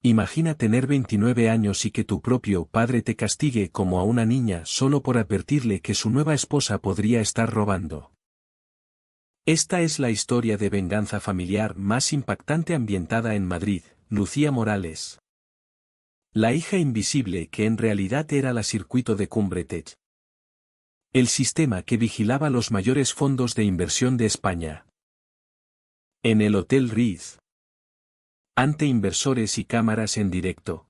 Imagina tener 29 años y que tu propio padre te castigue como a una niña solo por advertirle que su nueva esposa podría estar robando. Esta es la historia de venganza familiar más impactante ambientada en Madrid, Lucía Morales. La hija invisible que en realidad era la circuito de Cumbretech. El sistema que vigilaba los mayores fondos de inversión de España. En el Hotel Ritz. Ante inversores y cámaras en directo.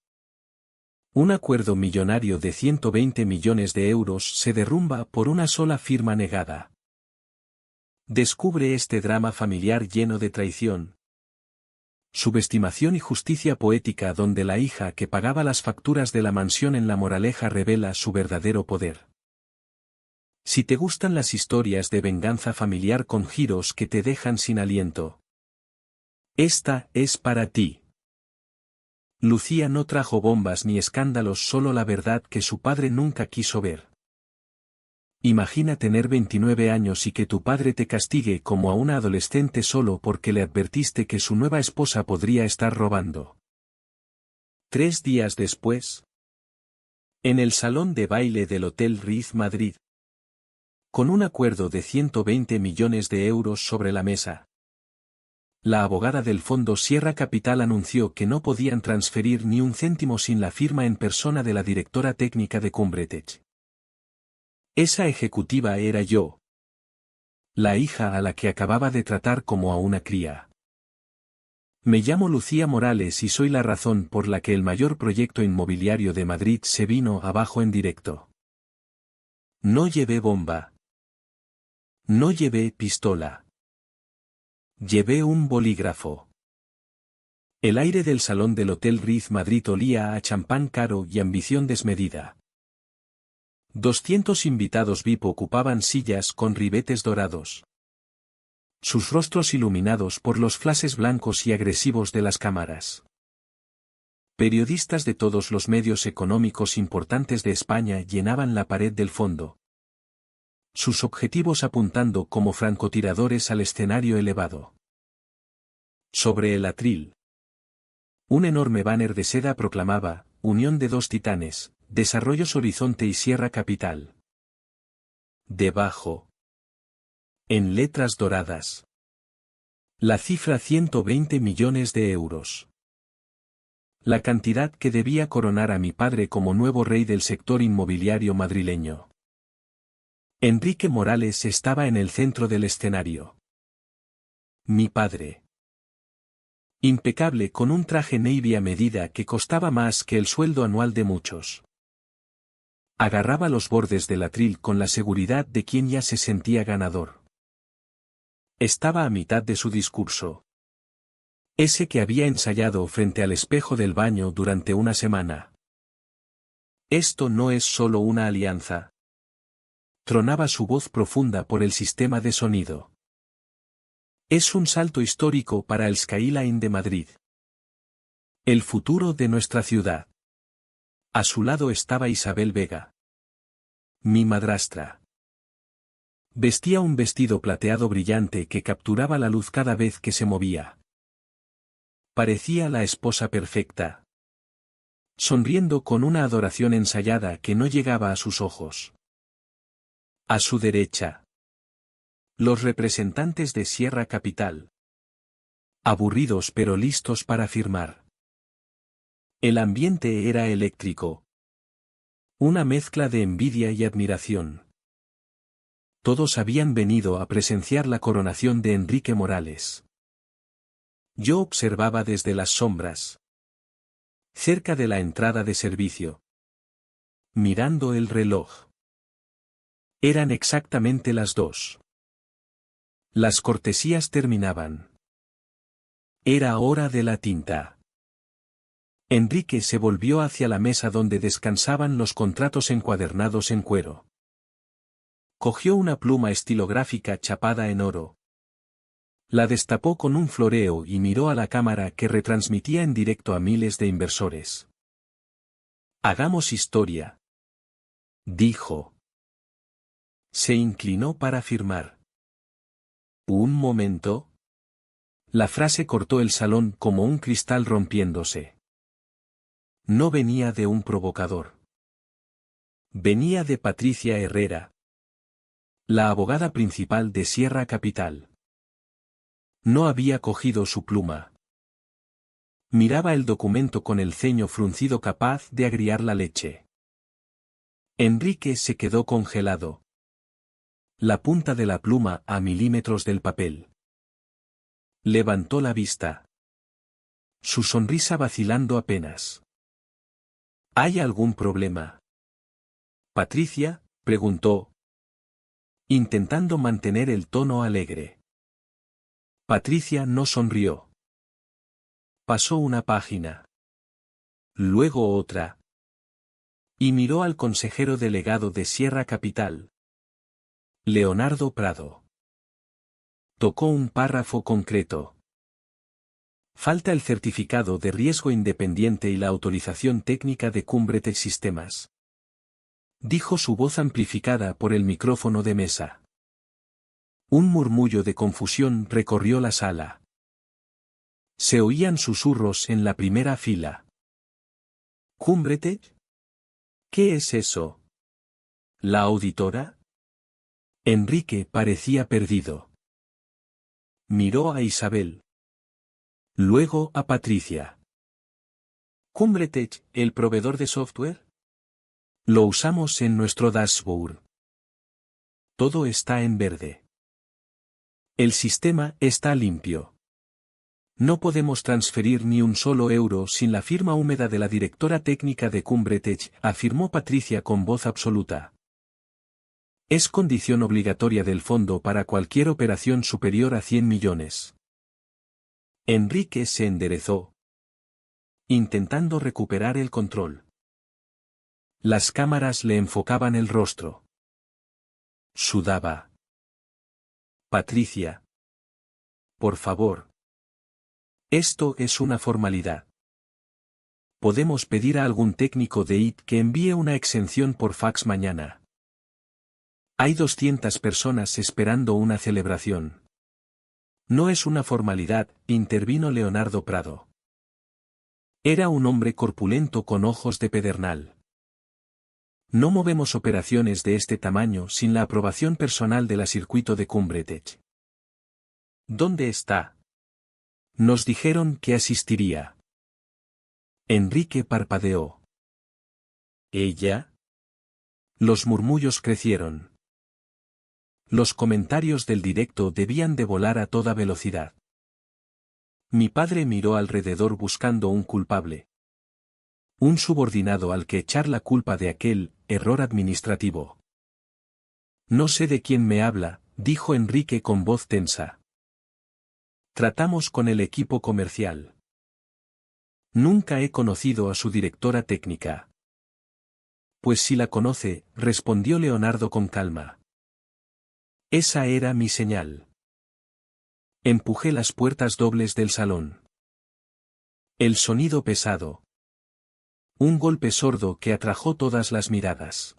Un acuerdo millonario de 120 millones de euros se derrumba por una sola firma negada. Descubre este drama familiar lleno de traición, subestimación y justicia poética donde la hija que pagaba las facturas de la mansión en La Moraleja revela su verdadero poder. Si te gustan las historias de venganza familiar con giros que te dejan sin aliento, esta es para ti. Lucía no trajo bombas ni escándalos, solo la verdad que su padre nunca quiso ver. Imagina tener 29 años y que tu padre te castigue como a una adolescente solo porque le advertiste que su nueva esposa podría estar robando. 3 días después. En el salón de baile del Hotel Ritz Madrid. Con un acuerdo de 120 millones de euros sobre la mesa. La abogada del Fondo Sierra Capital anunció que no podían transferir ni un céntimo sin la firma en persona de la directora técnica de Cumbretech. Esa ejecutiva era yo. La hija a la que acababa de tratar como a una cría. Me llamo Lucía Morales y soy la razón por la que el mayor proyecto inmobiliario de Madrid se vino abajo en directo. No llevé bomba. No llevé pistola. Llevé un bolígrafo. El aire del salón del Hotel Ritz Madrid olía a champán caro y ambición desmedida. 200 invitados VIP ocupaban sillas con ribetes dorados. Sus rostros iluminados por los flashes blancos y agresivos de las cámaras. Periodistas de todos los medios económicos importantes de España llenaban la pared del fondo. Sus objetivos apuntando como francotiradores al escenario elevado. Sobre el atril. Un enorme banner de seda proclamaba, Unión de dos titanes, Desarrollos Horizonte y Sierra Capital. Debajo. En letras doradas. La cifra 120 millones de euros. La cantidad que debía coronar a mi padre como nuevo rey del sector inmobiliario madrileño. Enrique Morales estaba en el centro del escenario. Mi padre. Impecable con un traje navy a medida que costaba más que el sueldo anual de muchos. Agarraba los bordes del atril con la seguridad de quien ya se sentía ganador. Estaba a mitad de su discurso. Ese que había ensayado frente al espejo del baño durante una semana. Esto no es solo una alianza. Tronaba su voz profunda por el sistema de sonido. Es un salto histórico para el skyline de Madrid. El futuro de nuestra ciudad. A su lado estaba Isabel Vega. Mi madrastra. Vestía un vestido plateado brillante que capturaba la luz cada vez que se movía. Parecía la esposa perfecta. Sonriendo con una adoración ensayada que no llegaba a sus ojos. A su derecha. Los representantes de Sierra Capital. Aburridos pero listos para firmar. El ambiente era eléctrico. Una mezcla de envidia y admiración. Todos habían venido a presenciar la coronación de Enrique Morales. Yo observaba desde las sombras. Cerca de la entrada de servicio. Mirando el reloj. Eran exactamente las 2. Las cortesías terminaban. Era hora de la tinta. Enrique se volvió hacia la mesa donde descansaban los contratos encuadernados en cuero. Cogió una pluma estilográfica chapada en oro. La destapó con un floreo y miró a la cámara que retransmitía en directo a miles de inversores. Hagamos historia. Dijo. Se inclinó para firmar. Un momento. La frase cortó el salón como un cristal rompiéndose. No venía de un provocador. Venía de Patricia Herrera, la abogada principal de Sierra Capital. No había cogido su pluma. Miraba el documento con el ceño fruncido capaz de agriar la leche. Enrique se quedó congelado. La punta de la pluma a milímetros del papel. Levantó la vista. Su sonrisa vacilando apenas. ¿Hay algún problema? Patricia, preguntó, intentando mantener el tono alegre. Patricia no sonrió. Pasó una página. Luego otra. Y miró al consejero delegado de Sierra Capital, Leonardo Prado. Tocó un párrafo concreto. Falta el certificado de riesgo independiente y la autorización técnica de Cumbretech Sistemas. Dijo su voz amplificada por el micrófono de mesa. Un murmullo de confusión recorrió la sala. Se oían susurros en la primera fila. ¿Cumbretech? ¿Qué es eso? ¿La auditora? Enrique parecía perdido. Miró a Isabel. Luego a Patricia. ¿Cumbretech, el proveedor de software? Lo usamos en nuestro dashboard. Todo está en verde. El sistema está limpio. No podemos transferir ni un solo euro sin la firma húmeda de la directora técnica de Cumbretech, afirmó Patricia con voz absoluta. Es condición obligatoria del fondo para cualquier operación superior a 100 millones. Enrique se enderezó, intentando recuperar el control. Las cámaras le enfocaban el rostro. Sudaba. Patricia. Por favor. Esto es una formalidad. Podemos pedir a algún técnico de IT que envíe una exención por fax mañana. Hay 200 personas esperando una celebración. No es una formalidad, intervino Leonardo Prado. Era un hombre corpulento con ojos de pedernal. No movemos operaciones de este tamaño sin la aprobación personal de la circuito de Cumbretech. ¿Dónde está? Nos dijeron que asistiría. Enrique parpadeó. ¿Ella? Los murmullos crecieron. Los comentarios del directo debían de volar a toda velocidad. Mi padre miró alrededor buscando un culpable. Un subordinado al que echar la culpa de aquel error administrativo. No sé de quién me habla, dijo Enrique con voz tensa. Tratamos con el equipo comercial. Nunca he conocido a su directora técnica. Pues si la conoce, respondió Leonardo con calma. Esa era mi señal. Empujé las puertas dobles del salón. El sonido pesado. Un golpe sordo que atrajo todas las miradas.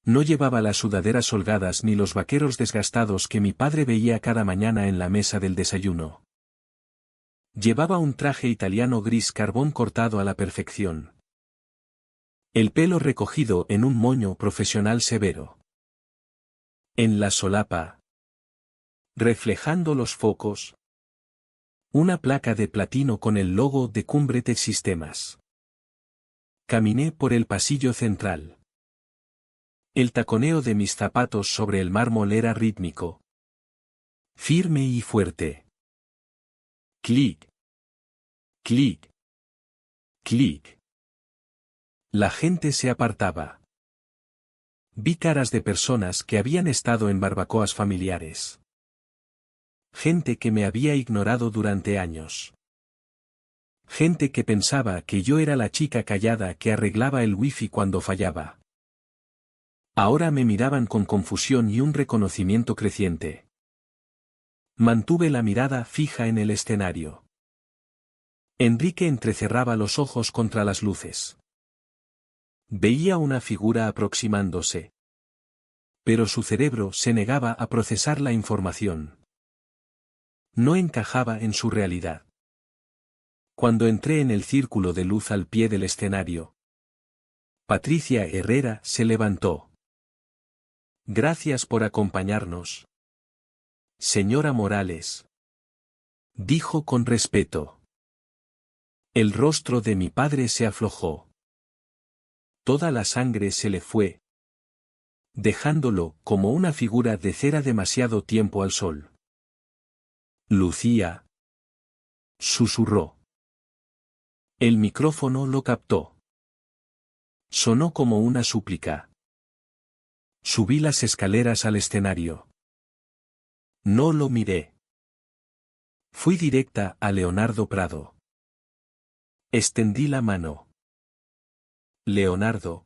No llevaba las sudaderas holgadas ni los vaqueros desgastados que mi padre veía cada mañana en la mesa del desayuno. Llevaba un traje italiano gris carbón cortado a la perfección. El pelo recogido en un moño profesional severo. En la solapa, reflejando los focos, una placa de platino con el logo de Cumbretech Sistemas. Caminé por el pasillo central. El taconeo de mis zapatos sobre el mármol era rítmico. Firme y fuerte. Clic. Clic. Clic. La gente se apartaba. Vi caras de personas que habían estado en barbacoas familiares. Gente que me había ignorado durante años. Gente que pensaba que yo era la chica callada que arreglaba el wifi cuando fallaba. Ahora me miraban con confusión y un reconocimiento creciente. Mantuve la mirada fija en el escenario. Enrique entrecerraba los ojos contra las luces. Veía una figura aproximándose. Pero su cerebro se negaba a procesar la información. No encajaba en su realidad. Cuando entré en el círculo de luz al pie del escenario, Patricia Herrera se levantó. Gracias por acompañarnos. Señora Morales, dijo con respeto. El rostro de mi padre se aflojó. Toda la sangre se le fue, dejándolo como una figura de cera demasiado tiempo al sol. Lucía, susurró. El micrófono lo captó. Sonó como una súplica. Subí las escaleras al escenario. No lo miré. Fui directa a Leonardo Prado. Extendí la mano. Leonardo.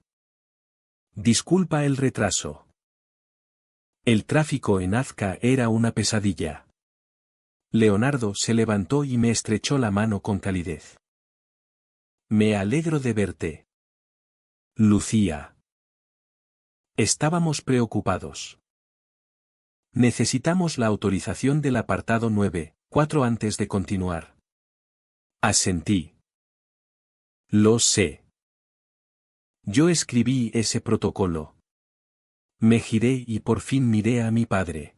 Disculpa el retraso. El tráfico en Azca era una pesadilla. Leonardo se levantó y me estrechó la mano con calidez. Me alegro de verte. Lucía. Estábamos preocupados. Necesitamos la autorización del apartado 9.4 antes de continuar. Asentí. Lo sé. Yo escribí ese protocolo. Me giré y por fin miré a mi padre.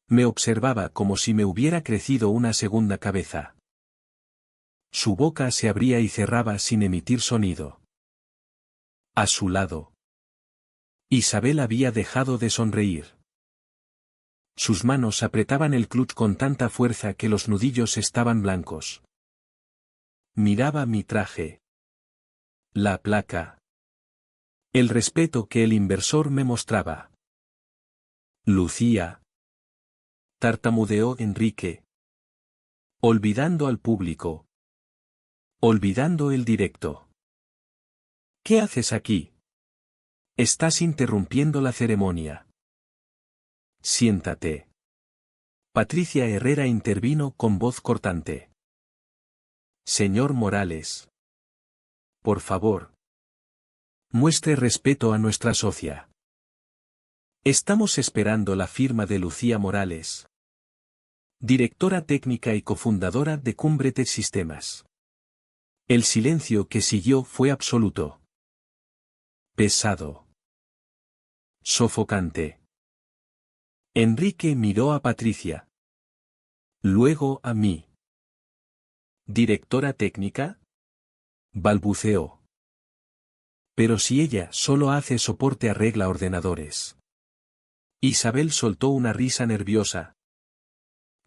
Me observaba como si me hubiera crecido una segunda cabeza. Su boca se abría y cerraba sin emitir sonido. A su lado, Isabel había dejado de sonreír. Sus manos apretaban el clutch con tanta fuerza que los nudillos estaban blancos. Miraba mi traje. La placa. El respeto que el inversor me mostraba. Lucía. Tartamudeó Enrique. Olvidando al público. Olvidando el directo. ¿Qué haces aquí? Estás interrumpiendo la ceremonia. Siéntate. Patricia Herrera intervino con voz cortante. Señor Morales. Por favor. Muestre respeto a nuestra socia. Estamos esperando la firma de Lucía Morales, directora técnica y cofundadora de Cumbre Tech Sistemas. El silencio que siguió fue absoluto. Pesado. Sofocante. Enrique miró a Patricia. Luego a mí. ¿Directora técnica? Balbuceó. Pero si ella solo hace soporte, arregla ordenadores. Isabel soltó una risa nerviosa.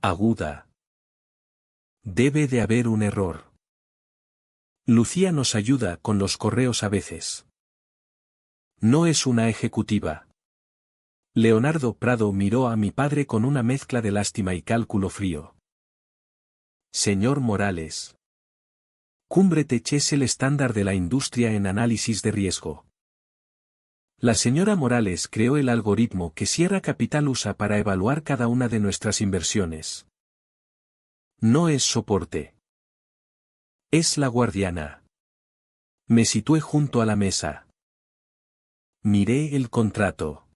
Aguda. Debe de haber un error. Lucía nos ayuda con los correos a veces. No es una ejecutiva. Leonardo Prado miró a mi padre con una mezcla de lástima y cálculo frío. Señor Morales. Cumbre Tech es el estándar de la industria en análisis de riesgo. La señora Morales creó el algoritmo que Sierra Capital usa para evaluar cada una de nuestras inversiones. No es soporte. Es la guardiana. Me situé junto a la mesa. Miré el contrato.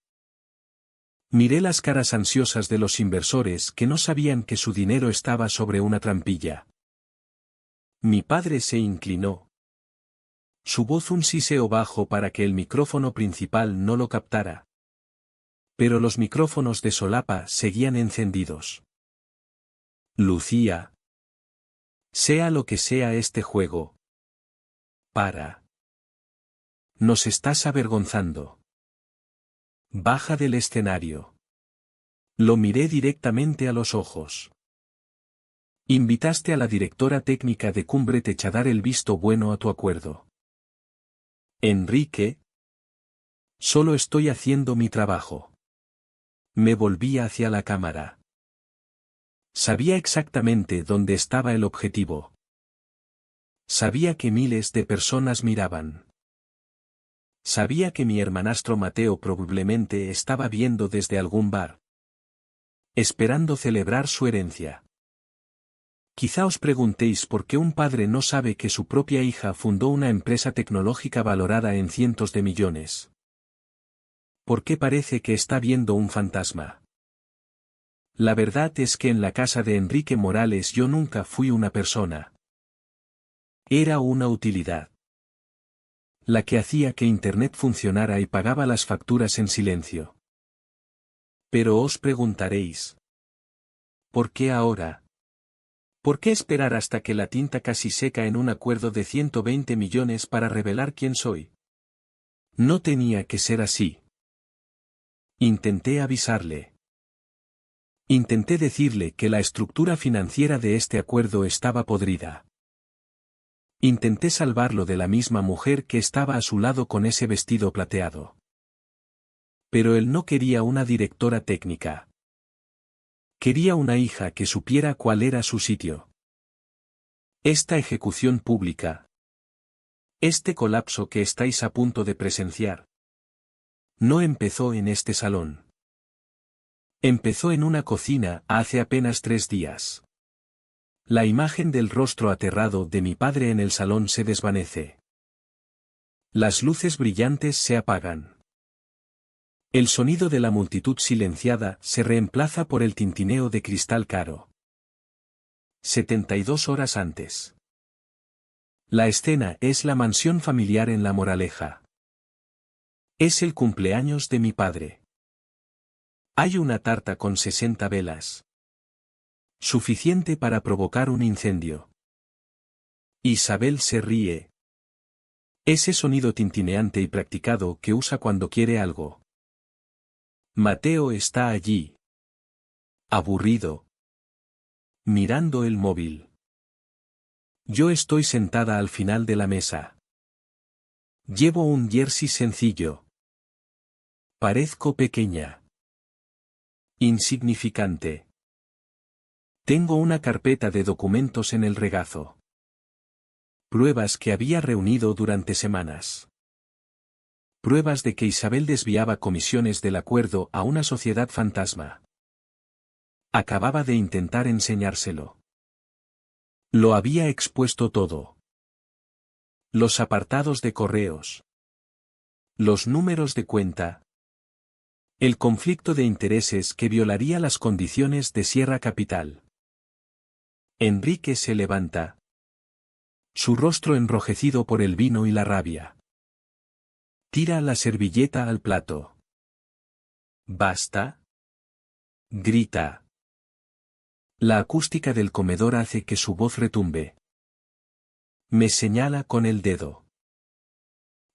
Miré las caras ansiosas de los inversores que no sabían que su dinero estaba sobre una trampilla. Mi padre se inclinó. Su voz un siseo bajo para que el micrófono principal no lo captara. Pero los micrófonos de solapa seguían encendidos. Lucía. Sea lo que sea este juego. Para. Nos estás avergonzando. Baja del escenario. Lo miré directamente a los ojos. Invitaste a la directora técnica de Cumbre Tech a dar el visto bueno a tu acuerdo. Enrique. Solo estoy haciendo mi trabajo. Me volví hacia la cámara. Sabía exactamente dónde estaba el objetivo. Sabía que miles de personas miraban. Sabía que mi hermanastro Mateo probablemente estaba viendo desde algún bar, esperando celebrar su herencia. Quizá os preguntéis por qué un padre no sabe que su propia hija fundó una empresa tecnológica valorada en cientos de millones. ¿Por qué parece que está viendo un fantasma? La verdad es que en la casa de Enrique Morales yo nunca fui una persona. Era una utilidad. La que hacía que Internet funcionara y pagaba las facturas en silencio. Pero os preguntaréis. ¿Por qué ahora? ¿Por qué esperar hasta que la tinta casi seca en un acuerdo de 120 millones para revelar quién soy? No tenía que ser así. Intenté avisarle. Intenté decirle que la estructura financiera de este acuerdo estaba podrida. Intenté salvarlo de la misma mujer que estaba a su lado con ese vestido plateado. Pero él no quería una directora técnica. Quería una hija que supiera cuál era su sitio. Esta ejecución pública. Este colapso que estáis a punto de presenciar. No empezó en este salón. Empezó en una cocina hace apenas 3 días. La imagen del rostro aterrado de mi padre en el salón se desvanece. Las luces brillantes se apagan. El sonido de la multitud silenciada se reemplaza por el tintineo de cristal caro. 72 horas antes. La escena es la mansión familiar en La Moraleja. Es el cumpleaños de mi padre. Hay una tarta con 60 velas. Suficiente para provocar un incendio. Isabel se ríe. Ese sonido tintineante y practicado que usa cuando quiere algo. Mateo está allí. Aburrido. Mirando el móvil. Yo estoy sentada al final de la mesa. Llevo un jersey sencillo. Parezco pequeña. Insignificante. Tengo una carpeta de documentos en el regazo. Pruebas que había reunido durante semanas. Pruebas de que Isabel desviaba comisiones del acuerdo a una sociedad fantasma. Acababa de intentar enseñárselo. Lo había expuesto todo. Los apartados de correos. Los números de cuenta. El conflicto de intereses que violaría las condiciones de Sierra Capital. Enrique se levanta. Su rostro enrojecido por el vino y la rabia. Tira la servilleta al plato. ¿Basta? Grita. La acústica del comedor hace que su voz retumbe. Me señala con el dedo.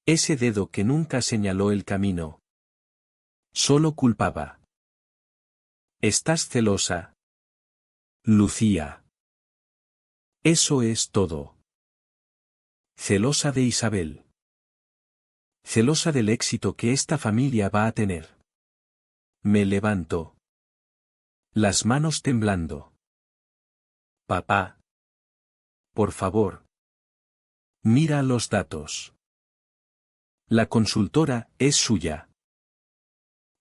Ese dedo que nunca señaló el camino. Solo culpaba. ¿Estás celosa? Lucía. Eso es todo. Celosa de Isabel. Celosa del éxito que esta familia va a tener. Me levanto. Las manos temblando. Papá. Por favor. Mira los datos. La consultora es suya.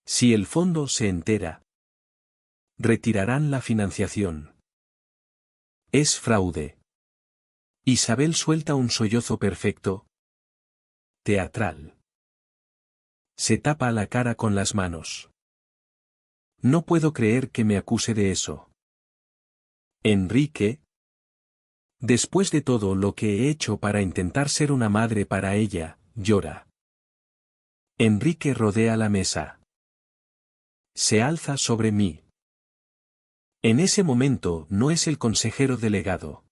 Si el fondo se entera, retirarán la financiación. Es fraude. Isabel suelta un sollozo perfecto. Teatral. Se tapa la cara con las manos. No puedo creer que me acuse de eso. Enrique. Después de todo lo que he hecho para intentar ser una madre para ella, llora. Enrique rodea la mesa. Se alza sobre mí. En ese momento no es el consejero delegado.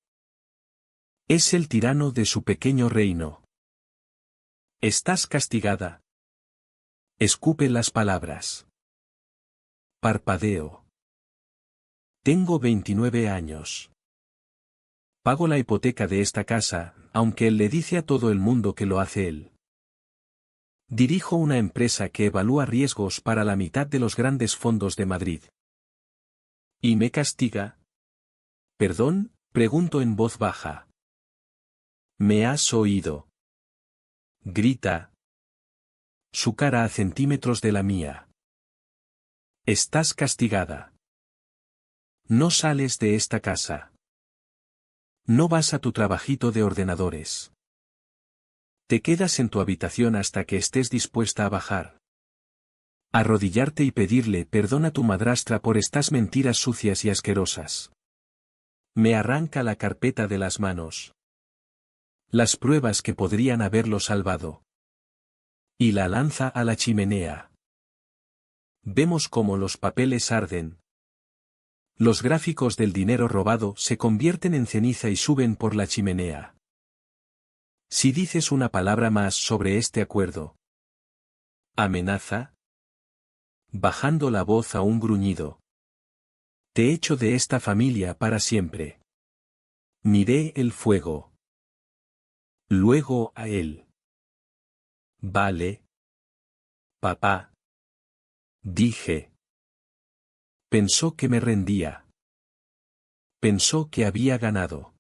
Es el tirano de su pequeño reino. Estás castigada. Escupe las palabras. Parpadeo. Tengo 29 años. Pago la hipoteca de esta casa, aunque él le dice a todo el mundo que lo hace él. Dirijo una empresa que evalúa riesgos para la mitad de los grandes fondos de Madrid. ¿Y me castiga? ¿Perdón? Pregunto en voz baja. ¿Me has oído? Grita. Su cara a centímetros de la mía. Estás castigada. No sales de esta casa. No vas a tu trabajito de ordenadores. Te quedas en tu habitación hasta que estés dispuesta a bajar. Arrodillarte y pedirle perdón a tu madrastra por estas mentiras sucias y asquerosas. Me arranca la carpeta de las manos. Las pruebas que podrían haberlo salvado. Y la lanza a la chimenea. Vemos cómo los papeles arden. Los gráficos del dinero robado se convierten en ceniza y suben por la chimenea. Si dices una palabra más sobre este acuerdo. Amenaza. Bajando la voz a un gruñido. Te echo de esta familia para siempre. Miré el fuego. Luego a él. Vale. Papá. Dije. Pensó que me rendía. Pensó que había ganado.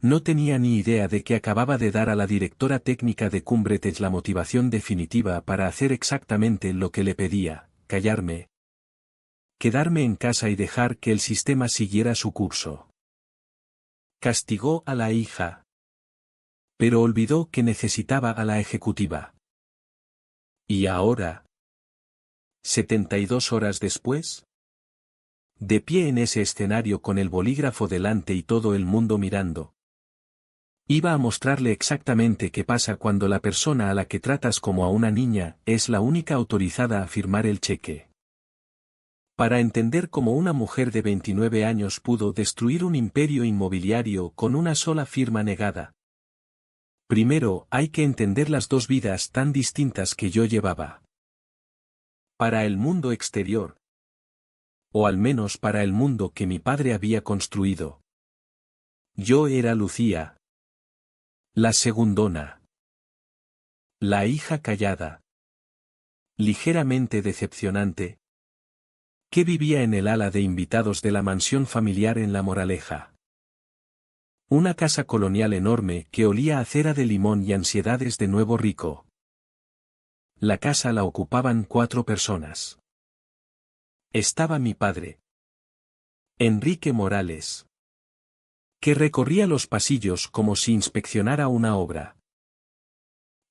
No tenía ni idea de que acababa de dar a la directora técnica de Cumbretech la motivación definitiva para hacer exactamente lo que le pedía, callarme. Quedarme en casa y dejar que el sistema siguiera su curso. Castigó a la hija. Pero olvidó que necesitaba a la ejecutiva. ¿Y ahora? 72 horas después. De pie en ese escenario con el bolígrafo delante y todo el mundo mirando. Iba a mostrarle exactamente qué pasa cuando la persona a la que tratas como a una niña es la única autorizada a firmar el cheque. Para entender cómo una mujer de 29 años pudo destruir un imperio inmobiliario con una sola firma negada. Primero hay que entender las dos vidas tan distintas que yo llevaba. Para el mundo exterior. O al menos para el mundo que mi padre había construido. Yo era Lucía. La segundona. La hija callada. Ligeramente decepcionante. Que vivía en el ala de invitados de la mansión familiar en La Moraleja. Una casa colonial enorme que olía a cera de limón y ansiedades de nuevo rico. La casa la ocupaban 4 personas. Estaba mi padre. Enrique Morales. Que recorría los pasillos como si inspeccionara una obra.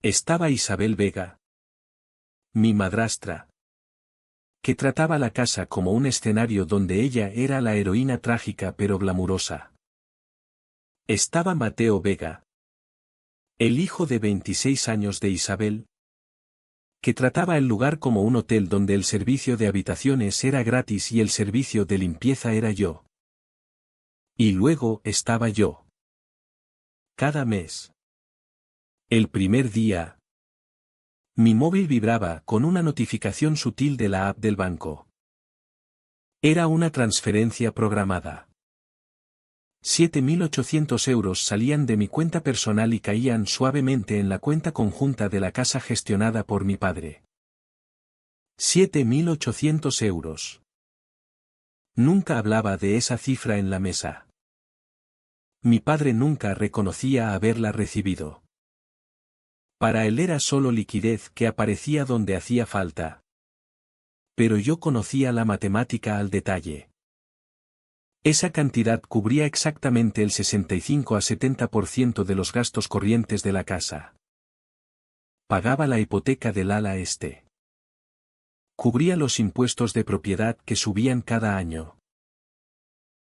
Estaba Isabel Vega. Mi madrastra. Que trataba la casa como un escenario donde ella era la heroína trágica pero glamurosa. Estaba Mateo Vega. El hijo de 26 años de Isabel. Que trataba el lugar como un hotel donde el servicio de habitaciones era gratis y el servicio de limpieza era yo. Y luego estaba yo. Cada mes. El primer día. Mi móvil vibraba con una notificación sutil de la app del banco. Era una transferencia programada. 7.800 euros salían de mi cuenta personal y caían suavemente en la cuenta conjunta de la casa gestionada por mi padre. 7.800 euros. Nunca hablaba de esa cifra en la mesa. Mi padre nunca reconocía haberla recibido. Para él era solo liquidez que aparecía donde hacía falta. Pero yo conocía la matemática al detalle. Esa cantidad cubría exactamente el 65 a 70% de los gastos corrientes de la casa. Pagaba la hipoteca del ala este. Cubría los impuestos de propiedad que subían cada año.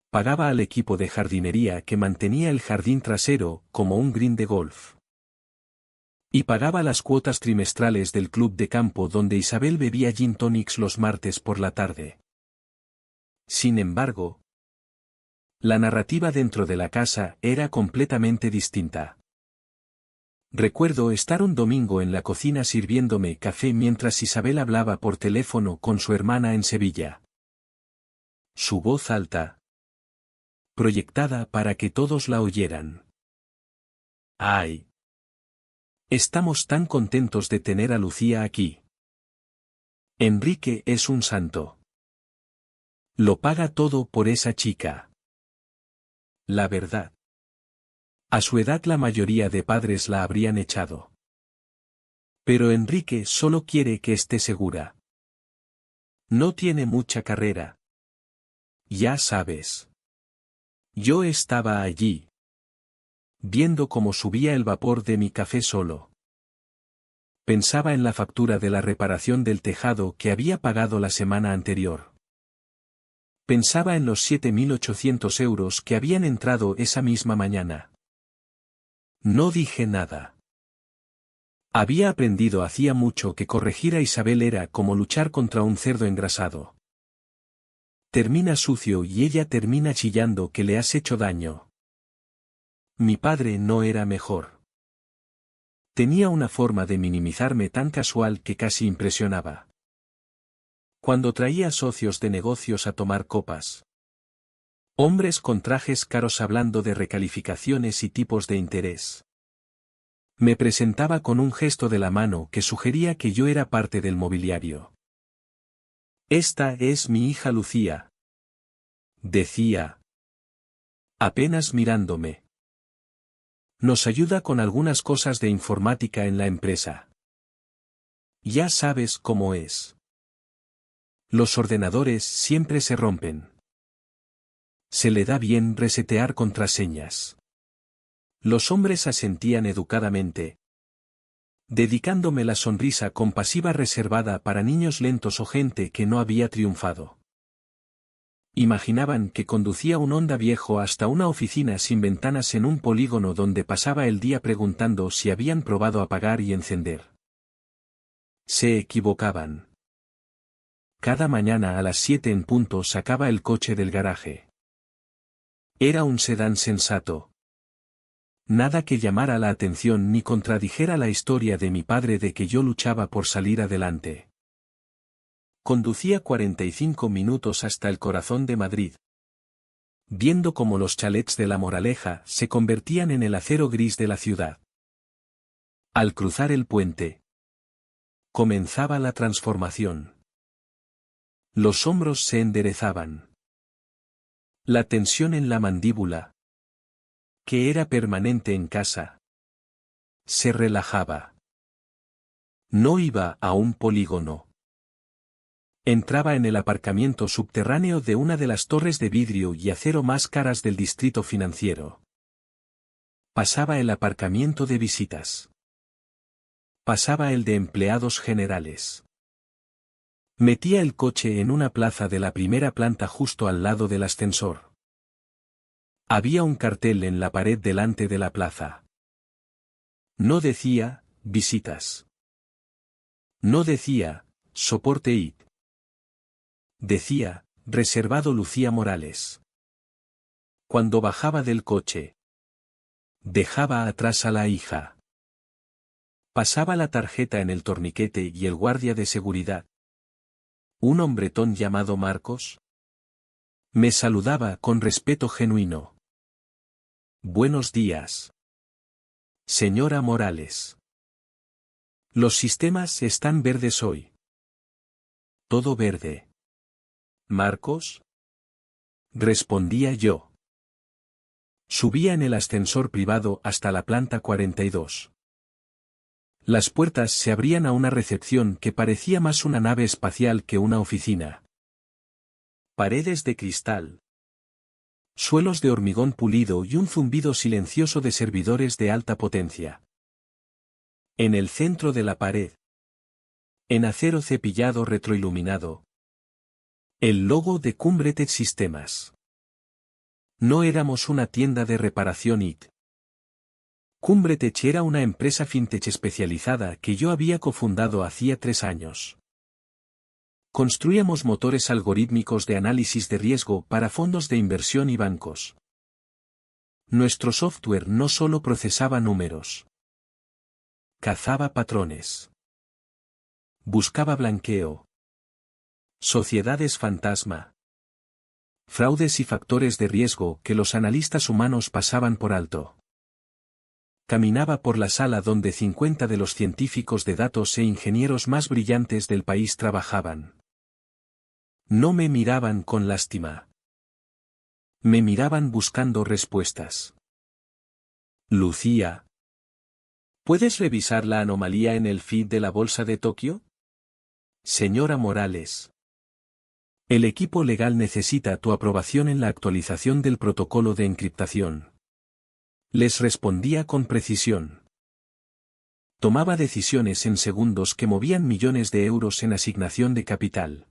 Pagaba al equipo de jardinería que mantenía el jardín trasero como un green de golf. Y pagaba las cuotas trimestrales del club de campo donde Isabel bebía gin tonics los martes por la tarde. Sin embargo, la narrativa dentro de la casa era completamente distinta. Recuerdo estar un domingo en la cocina sirviéndome café mientras Isabel hablaba por teléfono con su hermana en Sevilla. Su voz alta. Proyectada para que todos la oyeran. ¡Ay! Estamos tan contentos de tener a Lucía aquí. Enrique es un santo. Lo paga todo por esa chica. La verdad. A su edad la mayoría de padres la habrían echado. Pero Enrique solo quiere que esté segura. No tiene mucha carrera. Ya sabes. Yo estaba allí. Viendo cómo subía el vapor de mi café solo. Pensaba en la factura de la reparación del tejado que había pagado la semana anterior. Pensaba en los 7.800 euros que habían entrado esa misma mañana. No dije nada. Había aprendido hacía mucho que corregir a Isabel era como luchar contra un cerdo engrasado. Termina sucio y ella termina chillando que le has hecho daño. Mi padre no era mejor. Tenía una forma de minimizarme tan casual que casi impresionaba. Cuando traía socios de negocios a tomar copas. Hombres con trajes caros hablando de recalificaciones y tipos de interés. Me presentaba con un gesto de la mano que sugería que yo era parte del mobiliario. Esta es mi hija Lucía. Decía. Apenas mirándome. Nos ayuda con algunas cosas de informática en la empresa. Ya sabes cómo es. Los ordenadores siempre se rompen. Se le da bien resetear contraseñas. Los hombres asentían educadamente, dedicándome la sonrisa compasiva reservada para niños lentos o gente que no había triunfado. Imaginaban que conducía un Honda viejo hasta una oficina sin ventanas en un polígono donde pasaba el día preguntando si habían probado apagar y encender. Se equivocaban. Cada mañana a las 7 en punto sacaba el coche del garaje. Era un sedán sensato. Nada que llamara la atención ni contradijera la historia de mi padre de que yo luchaba por salir adelante. Conducía 45 minutos hasta el corazón de Madrid, viendo cómo los chalets de La Moraleja se convertían en el acero gris de la ciudad. Al cruzar el puente, comenzaba la transformación. Los hombros se enderezaban. La tensión en la mandíbula, que era permanente en casa, se relajaba. No iba a un polígono. Entraba en el aparcamiento subterráneo de una de las torres de vidrio y acero más caras del distrito financiero. Pasaba el aparcamiento de visitas. Pasaba el de empleados generales. Metía el coche en una plaza de la primera planta justo al lado del ascensor. Había un cartel en la pared delante de la plaza. No decía, visitas. No decía, soporte IT. Decía, reservado Lucía Morales. Cuando bajaba del coche, dejaba atrás a la hija. Pasaba la tarjeta en el torniquete y el guardia de seguridad, un hombretón llamado Marcos, me saludaba con respeto genuino. Buenos días, señora Morales. Los sistemas están verdes hoy. Todo verde. ¿Marcos? Respondía yo. Subía en el ascensor privado hasta la planta 42. Las puertas se abrían a una recepción que parecía más una nave espacial que una oficina. Paredes de cristal. Suelos de hormigón pulido y un zumbido silencioso de servidores de alta potencia. En el centro de la pared, en acero cepillado retroiluminado, el logo de Cumbretech Sistemas. No éramos una tienda de reparación IT. Cumbretech era una empresa fintech especializada que yo había cofundado hacía 3 años. Construíamos motores algorítmicos de análisis de riesgo para fondos de inversión y bancos. Nuestro software no solo procesaba números. Cazaba patrones. Buscaba blanqueo. Sociedades fantasma. Fraudes y factores de riesgo que los analistas humanos pasaban por alto. Caminaba por la sala donde 50 de los científicos de datos e ingenieros más brillantes del país trabajaban. No me miraban con lástima. Me miraban buscando respuestas. Lucía. ¿Puedes revisar la anomalía en el feed de la bolsa de Tokio? Señora Morales. El equipo legal necesita tu aprobación en la actualización del protocolo de encriptación. Les respondía con precisión. Tomaba decisiones en segundos que movían millones de euros en asignación de capital.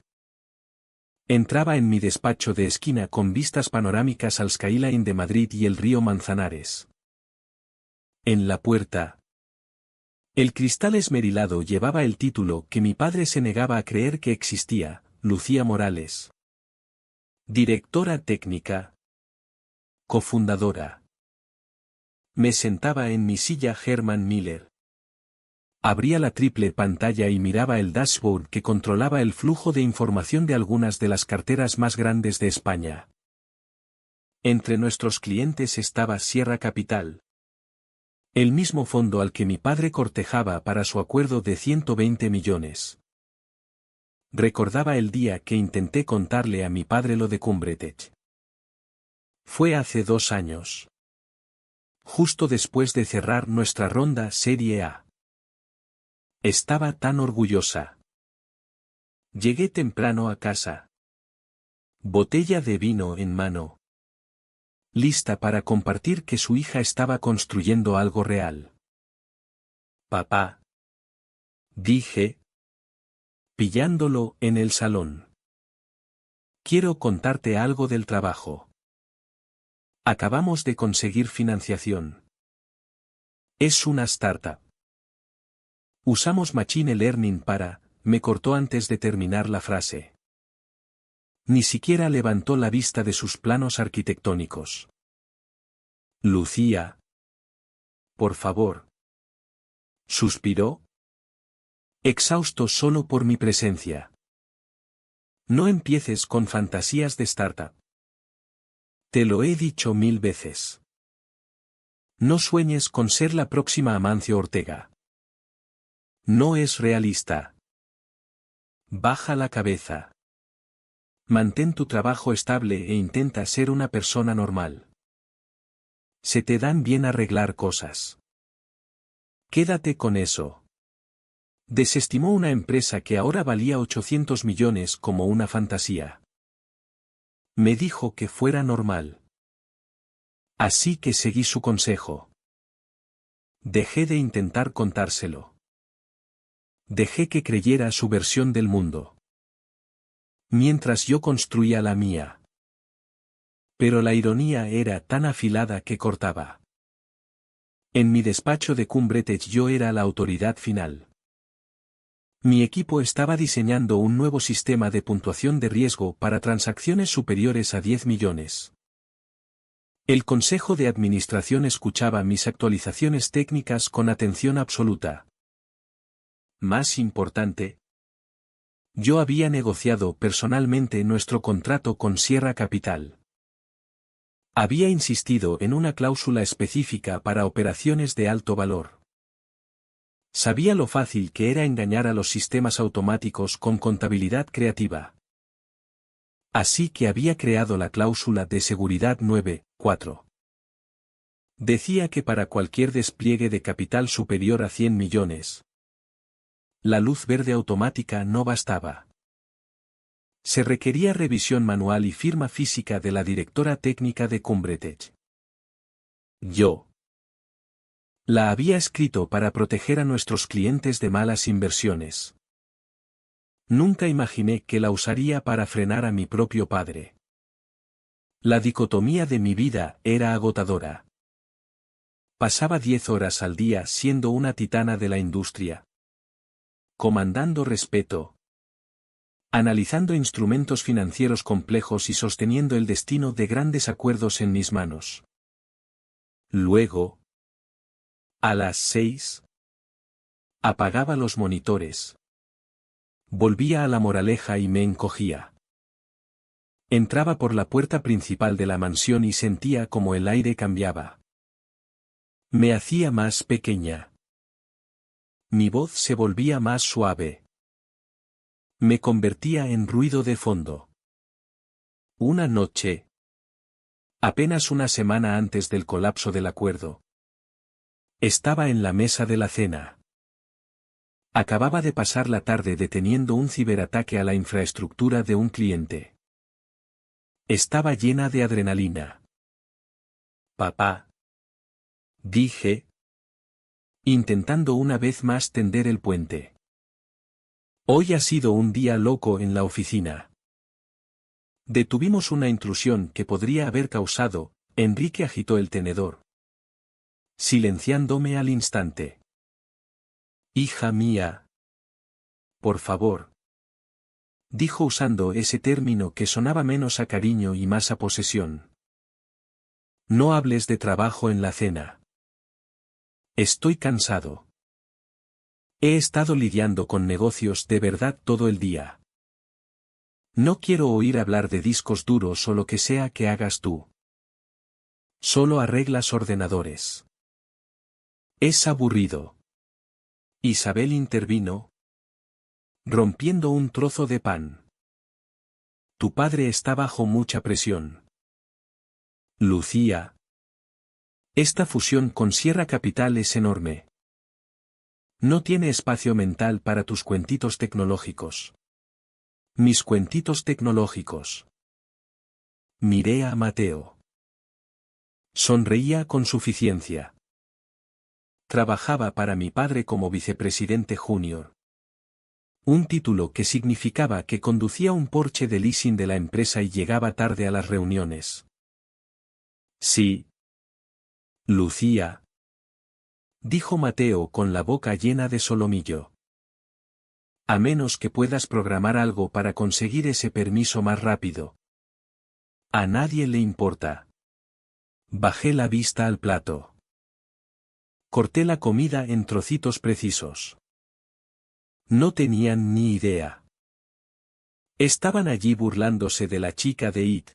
Entraba en mi despacho de esquina con vistas panorámicas al skyline de Madrid y el río Manzanares. En la puerta. El cristal esmerilado llevaba el título que mi padre se negaba a creer que existía, Lucía Morales. Directora técnica. Cofundadora. Me sentaba en mi silla Herman Miller. Abría la triple pantalla y miraba el dashboard que controlaba el flujo de información de algunas de las carteras más grandes de España. Entre nuestros clientes estaba Sierra Capital. El mismo fondo al que mi padre cortejaba para su acuerdo de 120 millones. Recordaba el día que intenté contarle a mi padre lo de Cumbretech. Fue hace 2 años. Justo después de cerrar nuestra ronda Serie A. Estaba tan orgullosa. Llegué temprano a casa. Botella de vino en mano. Lista para compartir que su hija estaba construyendo algo real. Papá. Dije. Pillándolo en el salón. Quiero contarte algo del trabajo. Acabamos de conseguir financiación. Es una startup. Usamos Machine Learning para, me cortó antes de terminar la frase. Ni siquiera levantó la vista de sus planos arquitectónicos. Lucía. Por favor. Suspiró. Exhausto solo por mi presencia. No empieces con fantasías de startup. Te lo he dicho 1000 veces. No sueñes con ser la próxima Amancio Ortega. No es realista. Baja la cabeza. Mantén tu trabajo estable e intenta ser una persona normal. Se te dan bien arreglar cosas. Quédate con eso. Desestimó una empresa que ahora valía 800 millones como una fantasía. Me dijo que fuera normal. Así que seguí su consejo. Dejé de intentar contárselo. Dejé que creyera su versión del mundo. Mientras yo construía la mía. Pero la ironía era tan afilada que cortaba. En mi despacho de Cumbretech yo era la autoridad final. Mi equipo estaba diseñando un nuevo sistema de puntuación de riesgo para transacciones superiores a 10 millones. El consejo de administración escuchaba mis actualizaciones técnicas con atención absoluta. Más importante. Yo había negociado personalmente nuestro contrato con Sierra Capital. Había insistido en una cláusula específica para operaciones de alto valor. Sabía lo fácil que era engañar a los sistemas automáticos con contabilidad creativa. Así que había creado la cláusula de seguridad 9.4. Decía que para cualquier despliegue de capital superior a 100 millones, la luz verde automática no bastaba. Se requería revisión manual y firma física de la directora técnica de Cumbretech. Yo la había escrito para proteger a nuestros clientes de malas inversiones. Nunca imaginé que la usaría para frenar a mi propio padre. La dicotomía de mi vida era agotadora. Pasaba 10 horas al día siendo una titana de la industria. Comandando respeto. Analizando instrumentos financieros complejos y sosteniendo el destino de grandes acuerdos en mis manos. Luego, a las 6, apagaba los monitores. Volvía a la moraleja y me encogía. Entraba por la puerta principal de la mansión y sentía como el aire cambiaba. Me hacía más pequeña. Mi voz se volvía más suave. Me convertía en ruido de fondo. Una noche. Apenas una semana antes del colapso del acuerdo. Estaba en la mesa de la cena. Acababa de pasar la tarde deteniendo un ciberataque a la infraestructura de un cliente. Estaba llena de adrenalina. Papá. Dije. Intentando una vez más tender el puente. Hoy ha sido un día loco en la oficina. Detuvimos una intrusión que podría haber causado, Enrique agitó el tenedor. silenciándome al instante. Hija mía. Por favor. Dijo usando ese término que sonaba menos a cariño y más a posesión. No hables de trabajo en la cena. Estoy cansado. He estado lidiando con negocios de verdad todo el día. No quiero oír hablar de discos duros o lo que sea que hagas tú. Solo arreglas ordenadores. Es aburrido. Isabel intervino, rompiendo un trozo de pan. Tu padre está bajo mucha presión. Lucía. Esta fusión con Sierra Capital es enorme. No tiene espacio mental para tus cuentitos tecnológicos. Mis cuentitos tecnológicos. Miré a Mateo. Sonreía con suficiencia. Trabajaba para mi padre como vicepresidente junior. Un título que significaba que conducía un Porsche de leasing de la empresa y llegaba tarde a las reuniones. Sí. Lucía. Dijo Mateo con la boca llena de solomillo. A menos que puedas programar algo para conseguir ese permiso más rápido. A nadie le importa. Bajé la vista al plato. Corté la comida en trocitos precisos. No tenían ni idea. Estaban allí burlándose de la chica de It.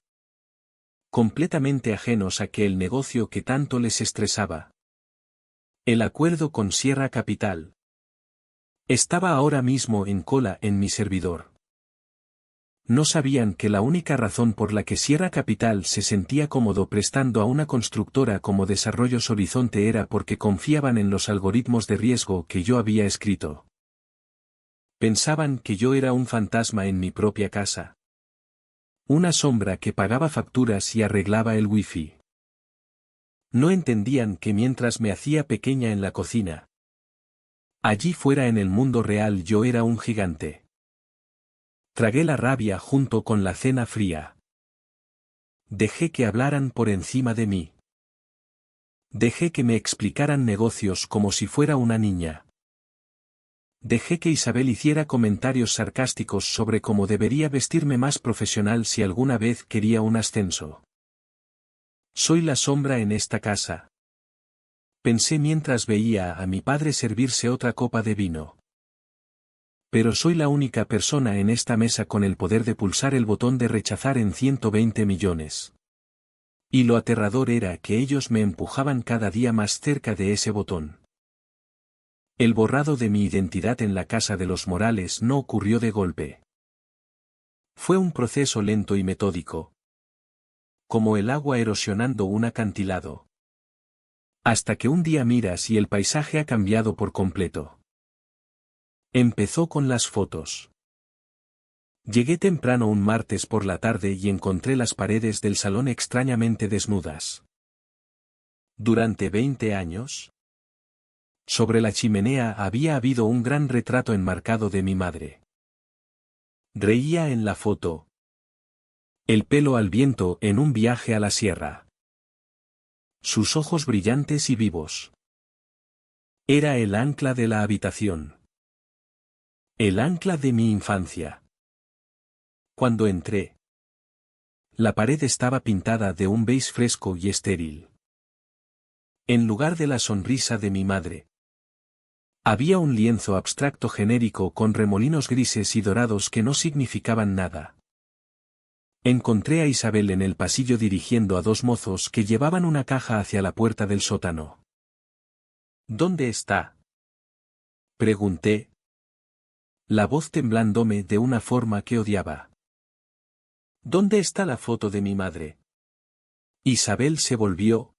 Completamente ajenos a aquel negocio que tanto les estresaba. El acuerdo con Sierra Capital. Estaba ahora mismo en cola en mi servidor. No sabían que la única razón por la que Sierra Capital se sentía cómodo prestando a una constructora como Desarrollos Horizonte era porque confiaban en los algoritmos de riesgo que yo había escrito. Pensaban que yo era un fantasma en mi propia casa. Una sombra que pagaba facturas y arreglaba el wifi. No entendían que mientras me hacía pequeña en la cocina, allí fuera en el mundo real yo era un gigante. Tragué la rabia junto con la cena fría. Dejé que hablaran por encima de mí. Dejé que me explicaran negocios como si fuera una niña. Dejé que Isabel hiciera comentarios sarcásticos sobre cómo debería vestirme más profesional si alguna vez quería un ascenso. Soy la sombra en esta casa. Pensé mientras veía a mi padre servirse otra copa de vino. Pero soy la única persona en esta mesa con el poder de pulsar el botón de rechazar en 120 millones. Y lo aterrador era que ellos me empujaban cada día más cerca de ese botón. El borrado de mi identidad en la casa de los Morales no ocurrió de golpe. Fue un proceso lento y metódico. Como el agua erosionando un acantilado. Hasta que un día miras y el paisaje ha cambiado por completo. Empezó con las fotos. Llegué temprano un martes por la tarde y encontré las paredes del salón extrañamente desnudas. Durante 20 años. Sobre la chimenea había habido un gran retrato enmarcado de mi madre. Reía en la foto. El pelo al viento en un viaje a la sierra. Sus ojos brillantes y vivos. Era el ancla de la habitación. El ancla de mi infancia. Cuando entré, la pared estaba pintada de un beige fresco y estéril. En lugar de la sonrisa de mi madre, había un lienzo abstracto genérico con remolinos grises y dorados que no significaban nada. Encontré a Isabel en el pasillo dirigiendo a dos mozos que llevaban una caja hacia la puerta del sótano. ¿Dónde está?, pregunté, la voz temblándome de una forma que odiaba. ¿Dónde está la foto de mi madre? Isabel se volvió,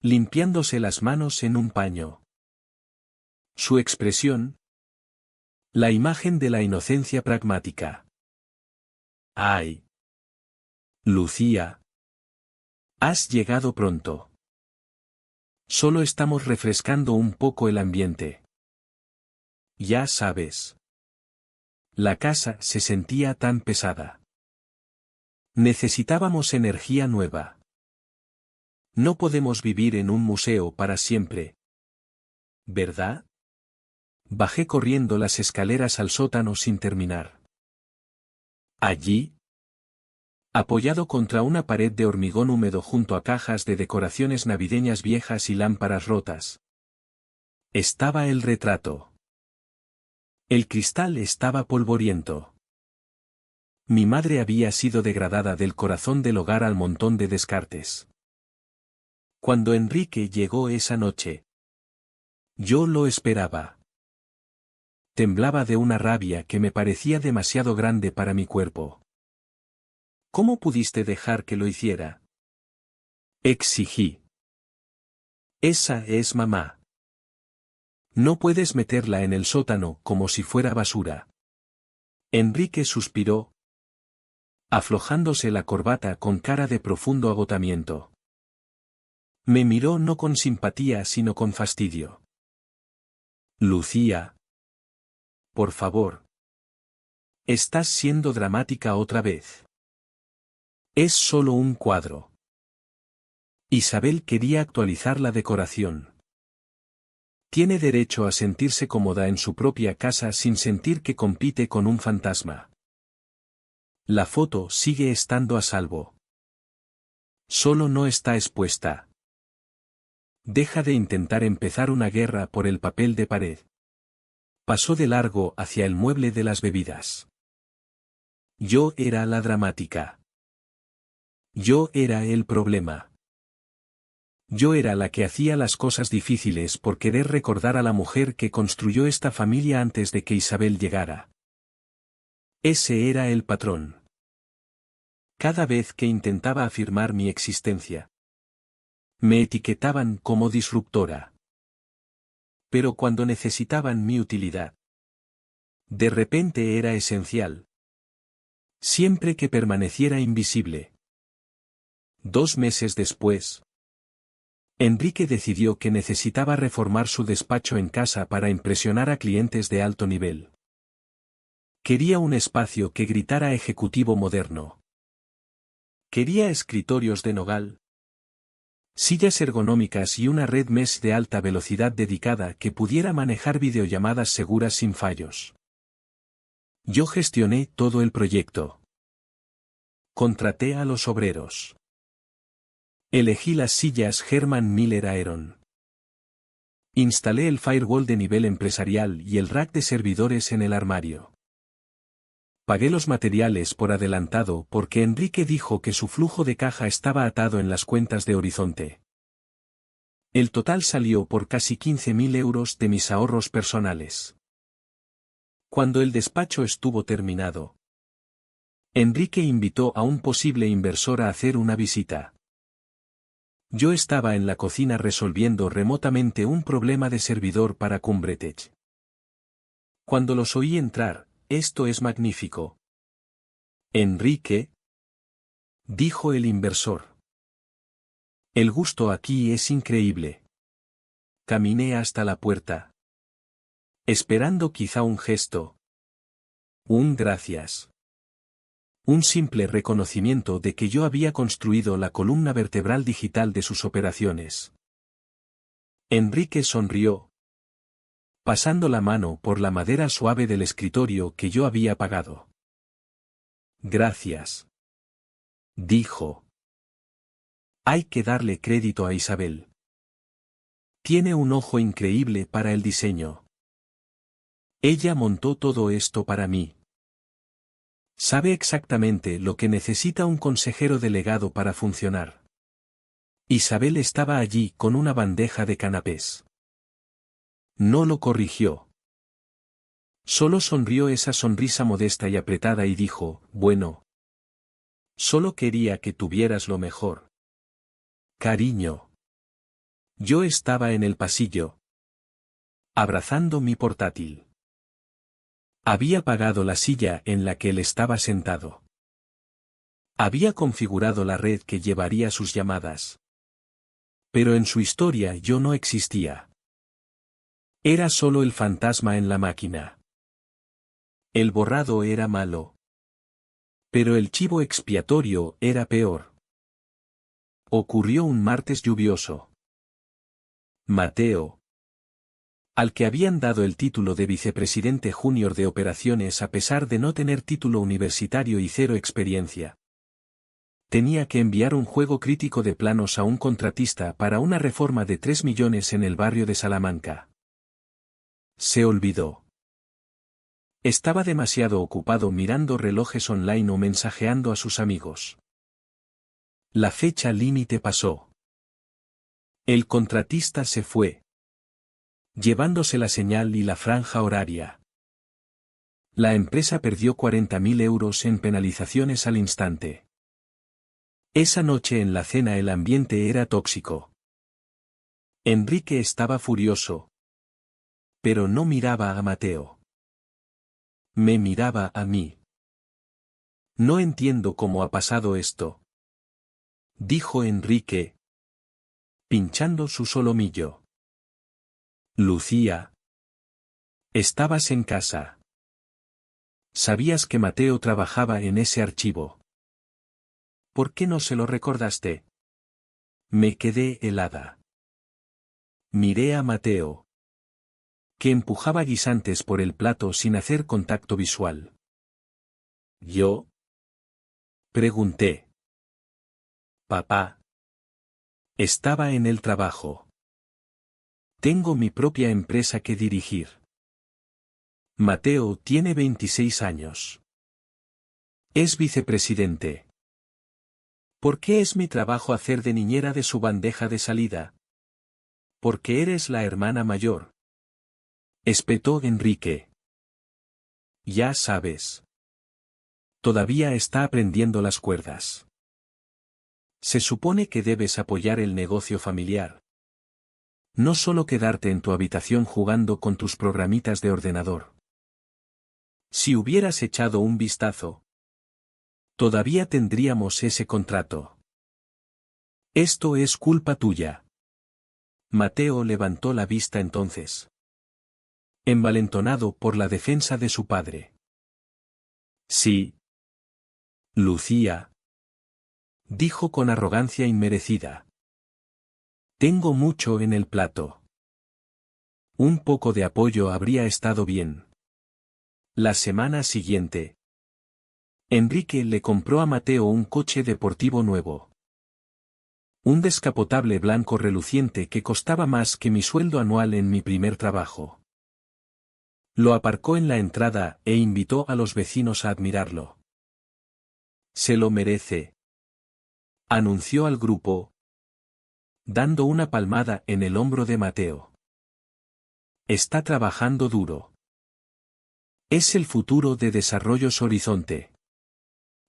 limpiándose las manos en un paño. Su expresión. La imagen de la inocencia pragmática. ¡Ay! Lucía. Has llegado pronto. Solo estamos refrescando un poco el ambiente. Ya sabes. La casa se sentía tan pesada. Necesitábamos energía nueva. No podemos vivir en un museo para siempre. ¿Verdad? Bajé corriendo las escaleras al sótano sin terminar. Allí, apoyado contra una pared de hormigón húmedo junto a cajas de decoraciones navideñas viejas y lámparas rotas, estaba el retrato. El cristal estaba polvoriento. Mi madre había sido degradada del corazón del hogar al montón de descartes. Cuando Enrique llegó esa noche, yo lo esperaba. Temblaba de una rabia que me parecía demasiado grande para mi cuerpo. ¿Cómo pudiste dejar que lo hiciera? Exigí. Esa es mamá. No puedes meterla en el sótano como si fuera basura. Enrique suspiró, aflojándose la corbata con cara de profundo agotamiento. Me miró no con simpatía sino con fastidio. Lucía. Por favor. Estás siendo dramática otra vez. Es solo un cuadro. Isabel quería actualizar la decoración. Tiene derecho a sentirse cómoda en su propia casa sin sentir que compite con un fantasma. La foto sigue estando a salvo. Solo no está expuesta. Deja de intentar empezar una guerra por el papel de pared. Pasó de largo hacia el mueble de las bebidas. Yo era la dramática. Yo era el problema. Yo era la que hacía las cosas difíciles por querer recordar a la mujer que construyó esta familia antes de que Isabel llegara. Ese era el patrón. Cada vez que intentaba afirmar mi existencia, me etiquetaban como disruptora. Pero cuando necesitaban mi utilidad, de repente era esencial. Siempre que permaneciera invisible. 2 meses después, Enrique decidió que necesitaba reformar su despacho en casa para impresionar a clientes de alto nivel. Quería un espacio que gritara ejecutivo moderno. Quería escritorios de nogal, sillas ergonómicas y una red mesh de alta velocidad dedicada que pudiera manejar videollamadas seguras sin fallos. Yo gestioné todo el proyecto. Contraté a los obreros. Elegí las sillas Herman Miller Aeron. Instalé el firewall de nivel empresarial y el rack de servidores en el armario. Pagué los materiales por adelantado porque Enrique dijo que su flujo de caja estaba atado en las cuentas de Horizonte. El total salió por casi 15.000 euros de mis ahorros personales. Cuando el despacho estuvo terminado, Enrique invitó a un posible inversor a hacer una visita. Yo estaba en la cocina resolviendo remotamente un problema de servidor para Cumbretech. Cuando los oí entrar, esto es magnífico. Enrique, dijo el inversor. El gusto aquí es increíble. Caminé hasta la puerta, esperando quizá un gesto. Un gracias. Un simple reconocimiento de que yo había construido la columna vertebral digital de sus operaciones. Enrique sonrió, pasando la mano por la madera suave del escritorio que yo había pagado. Gracias, dijo. Hay que darle crédito a Isabel. Tiene un ojo increíble para el diseño. Ella montó todo esto para mí. Sabe exactamente lo que necesita un consejero delegado para funcionar. Isabel estaba allí con una bandeja de canapés. No lo corrigió. Solo sonrió esa sonrisa modesta y apretada y dijo, bueno. Solo quería que tuvieras lo mejor. Cariño. Yo estaba en el pasillo, abrazando mi portátil. Había pagado la silla en la que él estaba sentado. Había configurado la red que llevaría sus llamadas. Pero en su historia yo no existía. Era solo el fantasma en la máquina. El borrado era malo. Pero el chivo expiatorio era peor. Ocurrió un martes lluvioso. Mateo, al que habían dado el título de vicepresidente junior de operaciones a pesar de no tener título universitario y cero experiencia, tenía que enviar un juego crítico de planos a un contratista para una reforma de 3 millones en el barrio de Salamanca. Se olvidó. Estaba demasiado ocupado mirando relojes online o mensajeando a sus amigos. La fecha límite pasó. El contratista se fue, llevándose la señal y la franja horaria. La empresa perdió 40.000 euros en penalizaciones al instante. Esa noche en la cena el ambiente era tóxico. Enrique estaba furioso. Pero no miraba a Mateo. Me miraba a mí. No entiendo cómo ha pasado esto, dijo Enrique, pinchando su solomillo. Lucía. Estabas en casa. Sabías que Mateo trabajaba en ese archivo. ¿Por qué no se lo recordaste? Me quedé helada. Miré a Mateo, que empujaba guisantes por el plato sin hacer contacto visual. ¿Yo? Pregunté. Papá. Estaba en el trabajo. Tengo mi propia empresa que dirigir. Mateo tiene 26 años. Es vicepresidente. ¿Por qué es mi trabajo hacer de niñera de su bandeja de salida? Porque eres la hermana mayor. Espetó Enrique. Ya sabes. Todavía está aprendiendo las cuerdas. Se supone que debes apoyar el negocio familiar. No solo quedarte en tu habitación jugando con tus programitas de ordenador. Si hubieras echado un vistazo, todavía tendríamos ese contrato. Esto es culpa tuya. Mateo levantó la vista entonces, envalentonado por la defensa de su padre. Sí. Lucía, dijo con arrogancia inmerecida. Tengo mucho en el plato. Un poco de apoyo habría estado bien. La semana siguiente, Enrique le compró a Mateo un coche deportivo nuevo. Un descapotable blanco reluciente que costaba más que mi sueldo anual en mi primer trabajo. Lo aparcó en la entrada e invitó a los vecinos a admirarlo. Se lo merece, anunció al grupo, dando una palmada en el hombro de Mateo. Está trabajando duro. Es el futuro de Desarrollos Horizonte.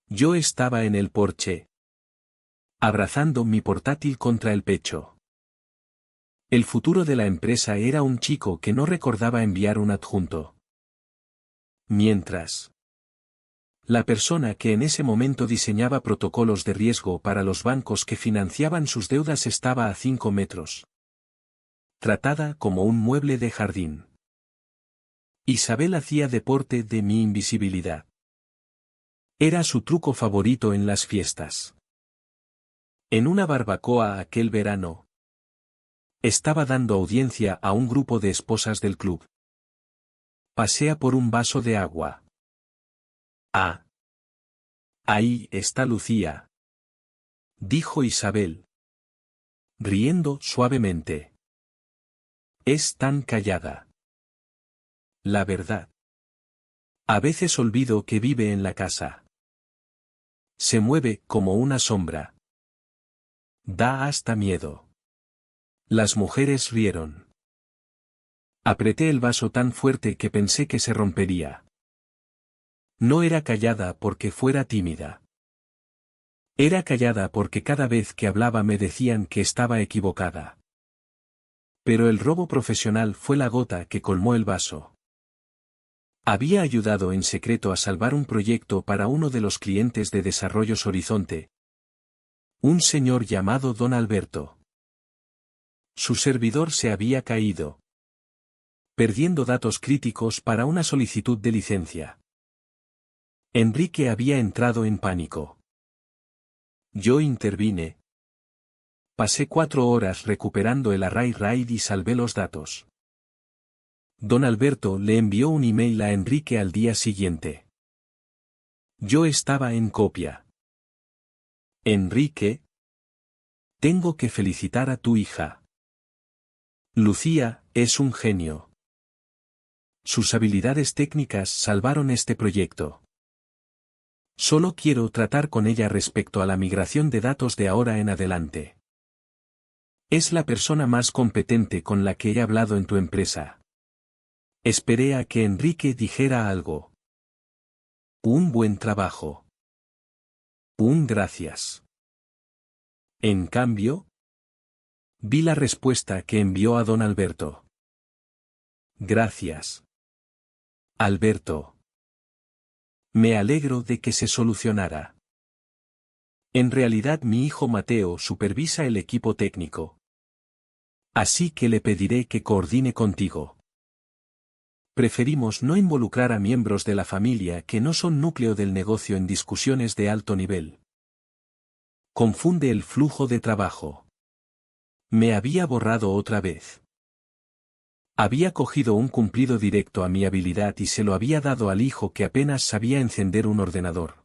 Yo estaba en el porche, abrazando mi portátil contra el pecho. El futuro de la empresa era un chico que no recordaba enviar un adjunto. Mientras, la persona que en ese momento diseñaba protocolos de riesgo para los bancos que financiaban sus deudas estaba a 5 metros. Tratada como un mueble de jardín. Isabel hacía deporte de mi invisibilidad. Era su truco favorito en las fiestas. En una barbacoa aquel verano, estaba dando audiencia a un grupo de esposas del club. Pasea por un vaso de agua. Ah. Ahí está Lucía, dijo Isabel, riendo suavemente. Es tan callada. La verdad. A veces olvido que vive en la casa. Se mueve como una sombra. Da hasta miedo. Las mujeres rieron. Apreté el vaso tan fuerte que pensé que se rompería. No era callada porque fuera tímida. Era callada porque cada vez que hablaba me decían que estaba equivocada. Pero el robo profesional fue la gota que colmó el vaso. Había ayudado en secreto a salvar un proyecto para uno de los clientes de Desarrollos Horizonte. Un señor llamado Don Alberto. Su servidor se había caído, perdiendo datos críticos para una solicitud de licencia. Enrique había entrado en pánico. Yo intervine, Pasé 4 horas recuperando el array RAID y salvé los datos. Don Alberto le envió un email a Enrique al día siguiente. Yo estaba en copia. Enrique, tengo que felicitar a tu hija. Lucía, es un genio. Sus habilidades técnicas salvaron este proyecto. Solo quiero tratar con ella respecto a la migración de datos de ahora en adelante. Es la persona más competente con la que he hablado en tu empresa. Esperé a que Enrique dijera algo. Un buen trabajo. Un gracias. En cambio, vi la respuesta que envió a don Alberto. Gracias. Alberto. Me alegro de que se solucionara. En realidad mi hijo Mateo supervisa el equipo técnico. Así que le pediré que coordine contigo. Preferimos no involucrar a miembros de la familia que no son núcleo del negocio en discusiones de alto nivel. Confunde el flujo de trabajo. Me había borrado otra vez. Había cogido un cumplido directo a mi habilidad y se lo había dado al hijo que apenas sabía encender un ordenador.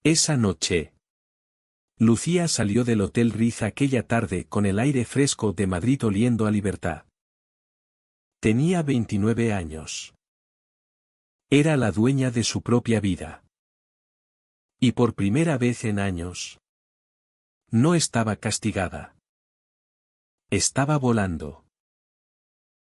Esa noche, Lucía salió del Hotel Riz aquella tarde con el aire fresco de Madrid oliendo a libertad. Tenía 29 años. Era la dueña de su propia vida. Y por primera vez en años, no estaba castigada. Estaba volando.